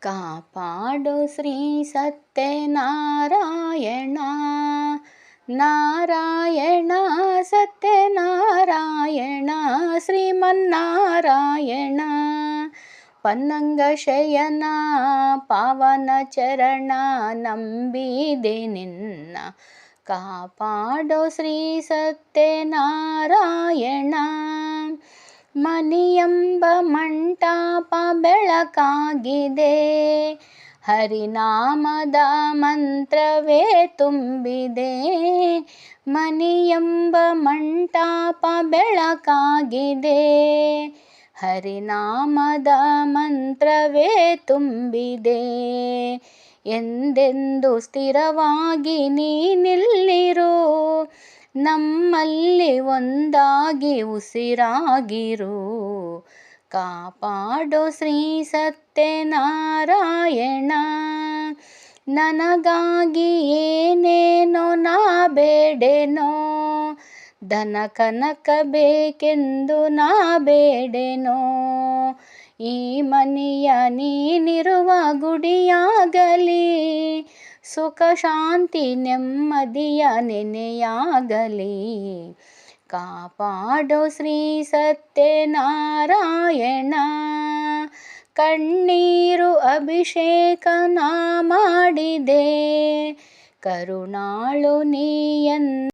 ಕಾಪಾಡು ಶ್ರೀ ಸತ್ಯನಾರಾಯಣ ನಾರಾಯಣ ಸತ್ಯನಾರಾಯಣ ಶ್ರೀಮನ್ನಾರಾಯಣ ಪನ್ನಂಗ ಶಯನ ಪಾವನ ಚರಣ ನಂಬಿದೆ ನಿನ್ನ ಕಾಪಾಡು ಶ್ರೀ ಸತ್ಯನಾರಾಯಣ ಮನಿಯೆಂಬ ಮಂಟಪ ಬೆಳಕಾಗಿದೆ ಹರಿನಾಮದ ಮಂತ್ರವೇ ತುಂಬಿದೆ ಮನಿಯೆಂಬ ಮಂಟಪ ಬೆಳಕಾಗಿದೆ ಹರಿನಾಮದ ಮಂತ್ರವೇ ತುಂಬಿದೆ ಎಂದೆಂದು ಸ್ಥಿರವಾಗಿ ನೀನಿಲ್ಲಿರು ನಮ್ಮಲ್ಲಿ ಒಂದಾಗಿ ಉಸಿರಾಗಿರು ಕಾಪಾಡು ಶ್ರೀ ಸತ್ಯನಾರಾಯಣ ನನಗಾಗಿ ಏನೇನೋ ನಾ ಬೇಡೆನೋ ಧನ ಕನಕ ಬೇಕೆಂದು ನಾ ಬೇಡೆನೋ ಈ ಮನೆಯ ನೀನಿರುವ ಗುಡಿಯಾಗಲಿ ಸುಖ ಶಾಂತಿ ನೆಮ್ಮದಿಯ ನೆನೆಯಾಗಲಿ ಕಾಪಾಡು ಶ್ರೀ ಸತ್ಯನಾರಾಯಣ ಕಣ್ಣೀರು ಅಭಿಷೇಕ ನಾ ಮಾಡಿದೆ ಕರುಣಾಳು ನೀ